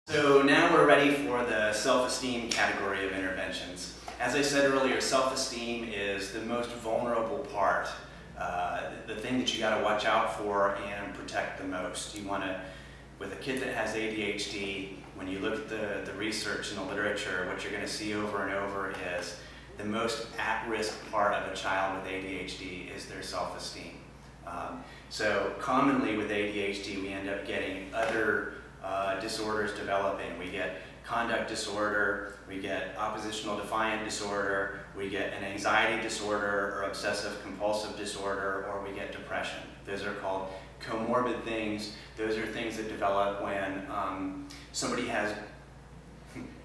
So now we're ready for the self-esteem category of interventions. As I said earlier, self-esteem is the most vulnerable part, the thing that you got to watch out for and protect the most. You want to, with a kid that has ADHD, when you look at the research and the literature, what you're going to see over and over is the most at-risk part of a child with ADHD is their self-esteem. So commonly with ADHD, we end up getting other disorders developing. We get conduct disorder, we get oppositional-defiant disorder, we get an anxiety disorder or obsessive-compulsive disorder, or we get depression. Those are called comorbid things. Those are things that develop when somebody has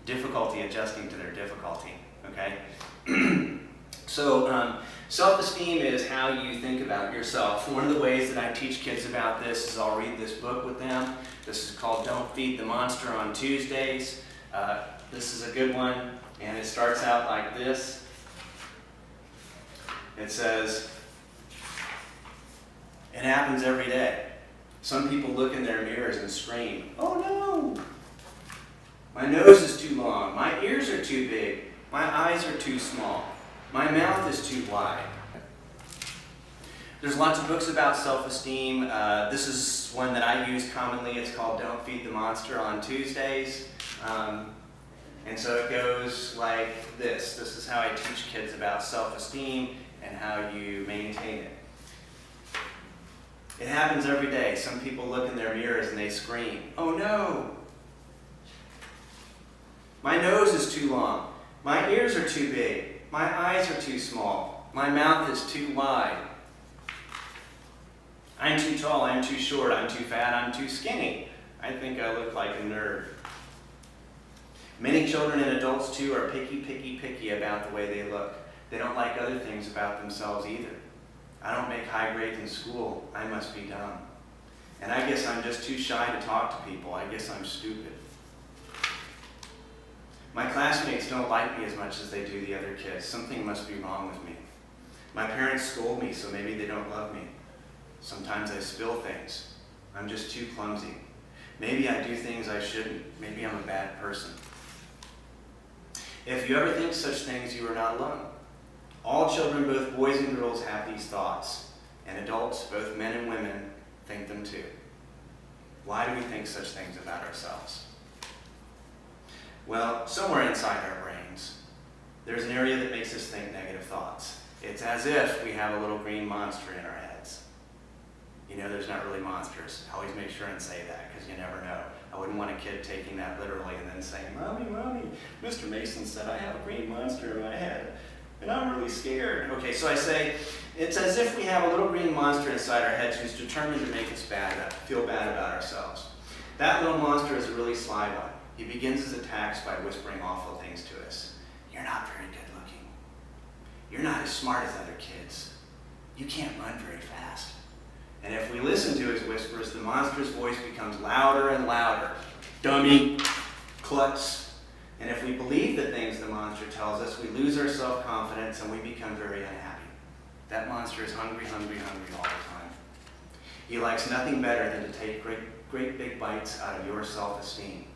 difficulty adjusting to their difficulty, okay? So self-esteem is how you think about yourself. One of the ways that I teach kids about this is I'll read this book with them. This is called Don't Feed the Monster on Tuesdays. This is a good one, and it starts out like this. It says, it happens every day. Some people look in their mirrors and scream, "Oh no! My nose is too long, my ears are too big, my eyes are too small, my mouth is too wide." There's lots of books about self-esteem. This is one that I use commonly. It's called Don't Feed the Monster on Tuesdays. And so it goes like this. This is how I teach kids about self-esteem and how you maintain it. It happens every day. Some people look in their mirrors and they scream, "Oh no! My nose is too long. My ears are too big. My eyes are too small. My mouth is too wide. I'm too tall, I'm too short, I'm too fat, I'm too skinny. I think I look like a nerd." Many children and adults too are picky about the way they look. They don't like other things about themselves either. "I don't make high grades in school, I must be dumb. And I guess I'm just too shy to talk to people, I guess I'm stupid. My classmates don't like me as much as they do the other kids. Something must be wrong with me. My parents scold me, so maybe they don't love me. Sometimes I spill things. I'm just too clumsy. Maybe I do things I shouldn't. Maybe I'm a bad person." If you ever think such things, you are not alone. All children, both boys and girls, have these thoughts, and adults, both men and women, think them too. Why do we think such things about ourselves? Well, somewhere inside our brains, there's an area that makes us think negative thoughts. It's as if we have a little green monster in our heads. You know, there's not really monsters. Always make sure and say that, because you never know. I wouldn't want a kid taking that literally and then saying, "Mommy, Mr. Mason said I have a green monster in my head, and I'm really scared." Okay, so I say, it's as if we have a little green monster inside our heads who's determined to make us feel bad about ourselves. That little monster is a really sly one. He begins his attacks by whispering awful things to us. "You're not very good looking. You're not as smart as other kids. You can't run very fast." And if we listen to his whispers, the monster's voice becomes louder and louder. "Dummy, klutz." And if we believe the things the monster tells us, we lose our self-confidence and we become very unhappy. That monster is hungry all the time. He likes nothing better than to take great big bites out of your self-esteem.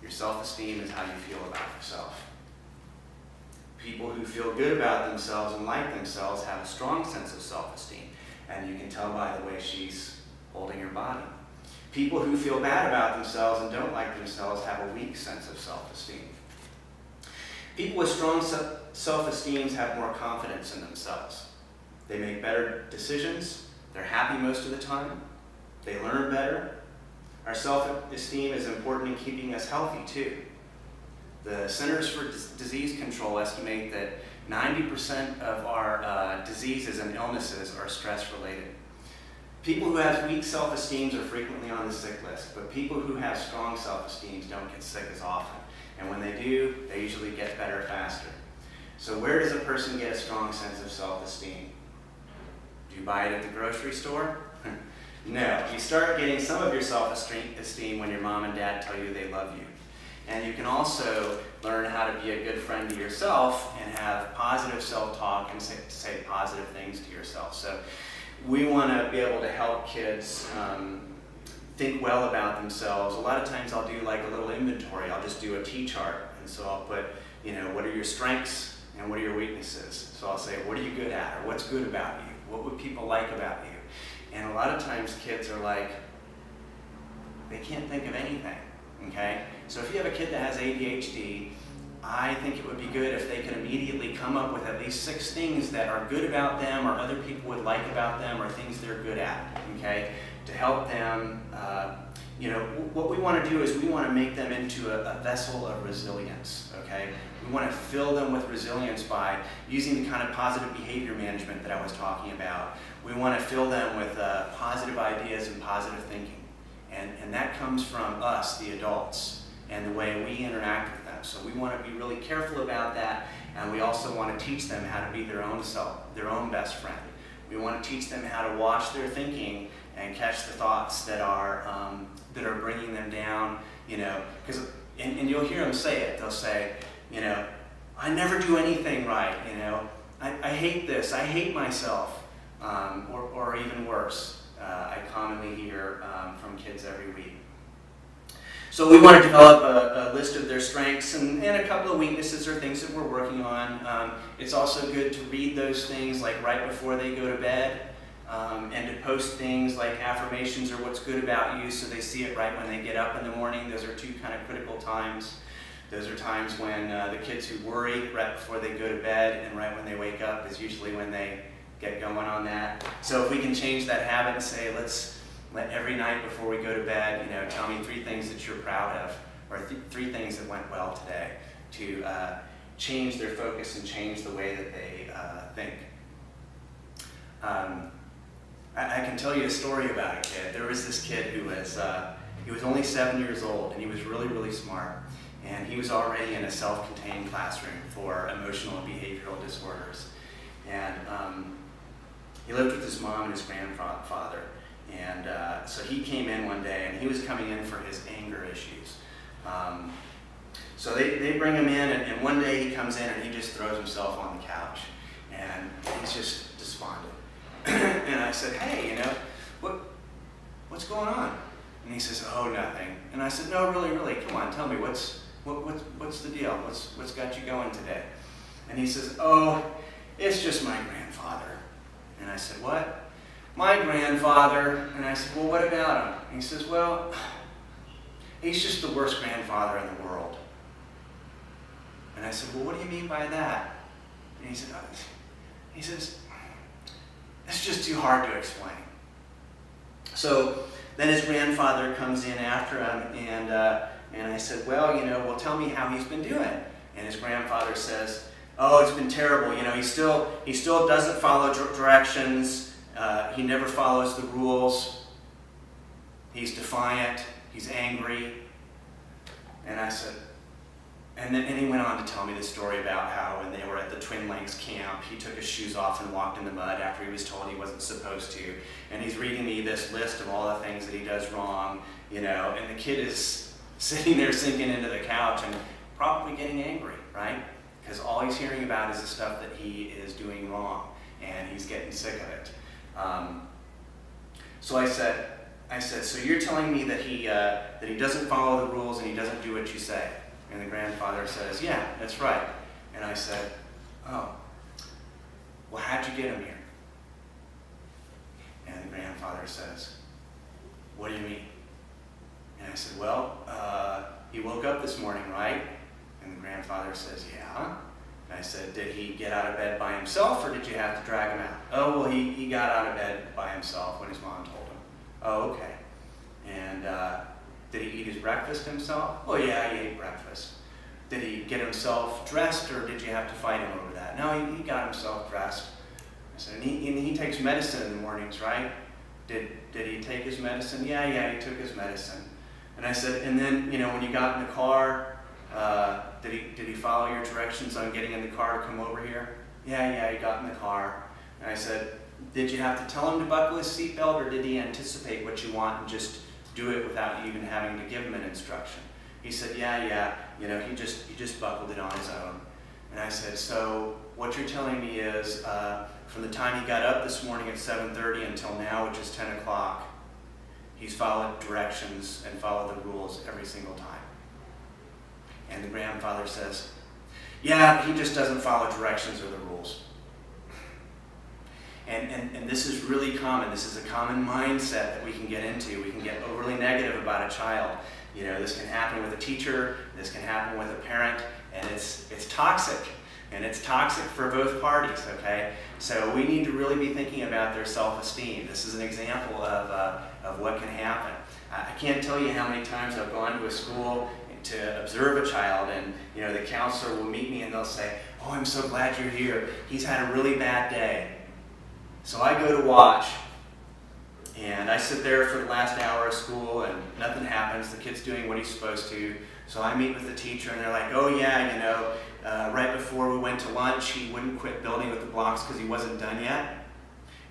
Your self-esteem is how you feel about yourself. People who feel good about themselves and like themselves have a strong sense of self-esteem. And you can tell by the way she's holding her body. People who feel bad about themselves and don't like themselves have a weak sense of self-esteem. People with strong self-esteem have more confidence in themselves. They make better decisions. They're happy most of the time. They learn better. Our self-esteem is important in keeping us healthy too. The Centers for Disease Control estimate that 90% of our diseases and illnesses are stress-related. People who have weak self-esteem are frequently on the sick list, but people who have strong self-esteem don't get sick as often. And when they do, they usually get better faster. So where does a person get a strong sense of self-esteem? Do you buy it at the grocery store? No. You start getting some of your self-esteem when your mom and dad tell you they love you. And you can also learn how to be a good friend to yourself and have positive self-talk and say positive things to yourself. So we want to be able to help kids think well about themselves, a lot of times I'll do like a little inventory. I'll just do a T-chart. And so I'll put, what are your strengths and what are your weaknesses? So I'll say, what are you good at, or what's good about you? What would people like about you? And a lot of times kids are like, they can't think of anything, okay? So if you have a kid that has ADHD, I think it would be good if they could immediately come up with at least 6 things that are good about them or other people would like about them or things they're good at, okay? To help them, what we want to do is we want to make them into a vessel of resilience, okay? We want to fill them with resilience by using the kind of positive behavior management that I was talking about. We want to fill them with positive ideas and positive thinking. And that comes from us, the adults, and the way we interact with them. So we want to be really careful about that, and we also want to teach them how to be their own self, their own best friend. We want to teach them how to watch their thinking and catch the thoughts that are bringing them down, because and you'll hear them say it. They'll say, I never do anything right, I hate this, I hate myself, or even worse. I commonly hear from kids every week. So we want to develop a list of their strengths and a couple of weaknesses or things that we're working on. It's also good to read those things like right before they go to bed, and to post things like affirmations or what's good about you so they see it right when they get up in the morning. Those are 2 kind of critical times. Those are times when the kids who worry right before they go to bed and right when they wake up is usually when they get going on that. So if we can change that habit and say, let's let every night before we go to bed, tell me 3 things that you're proud of, or 3 things that went well today, to change their focus and change the way that they think. I can tell you a story about a kid. There was this kid who was, he was only 7 years old, and he was really, really smart. And he was already in a self-contained classroom for emotional and behavioral disorders. And he lived with his mom and his grandfather. And so he came in one day, and he was coming in for his anger issues. So they bring him in, and one day he comes in and he just throws himself on the couch. And he's just despondent. And I said, hey, what's going on? And he says, oh, nothing. And I said, no, really, come on, tell me, what's the deal? What's got you going today? And he says, oh, it's just my grandfather. And I said, what? My grandfather. And I said, well, what about him? And he says, well, he's just the worst grandfather in the world. And I said, well, what do you mean by that? And he said, it's just too hard to explain. So then his grandfather comes in after him, and I said, well, tell me how he's been doing. And his grandfather says, oh, it's been terrible. He still doesn't follow directions. He never follows the rules. He's defiant. He's angry. And I said, and he went on to tell me the story about how when they were at the Twin Lakes camp, he took his shoes off and walked in the mud after he was told he wasn't supposed to. And he's reading me this list of all the things that he does wrong, and the kid is sitting there sinking into the couch and probably getting angry, right? Because all he's hearing about is the stuff that he is doing wrong, and he's getting sick of it. So I said, so you're telling me that he doesn't follow the rules and he doesn't do what you say? And the grandfather says, yeah, that's right. And I said, oh, well, how'd you get him here? And the grandfather says, what do you mean? And I said, well, he woke up this morning, right? And the grandfather says, yeah. And I said, did he get out of bed by himself, or did you have to drag him out? Oh, well, he got out of bed by himself when his mom told him. Oh, okay. And did he eat his breakfast himself? Oh, yeah, he ate breakfast. Did he get himself dressed, or did you have to fight him over that? No, he got himself dressed. I said, and he takes medicine in the mornings, right? Did he take his medicine? Yeah, he took his medicine. And I said, and then, when you got in the car, did he follow your directions on getting in the car to come over here? Yeah, he got in the car. And I said, did you have to tell him to buckle his seatbelt, or did he anticipate what you want and just do it without even having to give him an instruction? He said, yeah, he just buckled it on his own. And I said, so what you're telling me is from the time he got up this morning at 7:30 until now, which is 10 o'clock, He's followed directions and followed the rules every single time. And the grandfather says, yeah, but he just doesn't follow directions or the rules. And this is really common. This is a common mindset that we can get into. We can get overly negative about a child. You know, this can happen with a teacher, this can happen with a parent, and it's toxic. And it's toxic for both parties, okay? So we need to really be thinking about their self-esteem. This is an example of what can happen. I can't tell you how many times I've gone to a school to observe a child, and you know, the counselor will meet me and they'll say, oh, I'm so glad you're here. He's had a really bad day. So I go to watch, and I sit there for the last hour of school and nothing happens. The kid's doing what he's supposed to. So I meet with the teacher and they're like, oh yeah, you know, right before we went to lunch, he wouldn't quit building with the blocks because he wasn't done yet.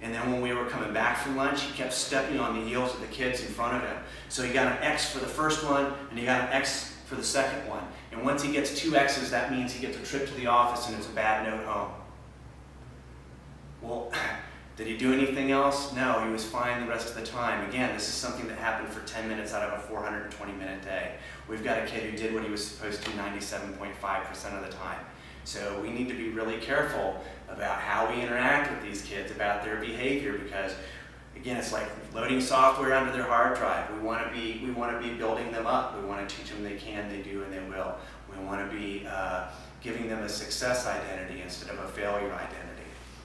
And then when we were coming back from lunch, he kept stepping on the heels of the kids in front of him. So he got an X for the first one and he got an X for the second one. And once he gets 2 X's, that means he gets a trip to the office and it's a bad note home. Well, did he do anything else? No, he was fine the rest of the time. Again, this is something that happened for 10 minutes out of a 420-minute day. We've got a kid who did what he was supposed to 97.5% of the time. So we need to be really careful about how we interact with these kids, about their behavior, because again, it's like loading software onto their hard drive. We want to be building them up. We want to teach them they can, they do, and they will. We want to be giving them a success identity instead of a failure identity.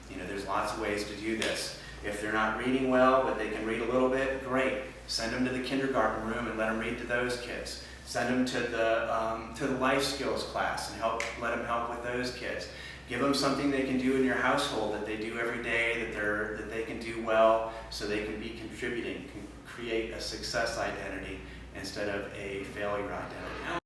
You know, there's lots of ways to do this. If they're not reading well, but they can read a little bit, great. Send them to the kindergarten room and let them read to those kids. Send them to the life skills class and let them help with those kids. Give them something they can do in your household that they do every day, that they can do well, so they can be contributing, can create a success identity instead of a failure identity.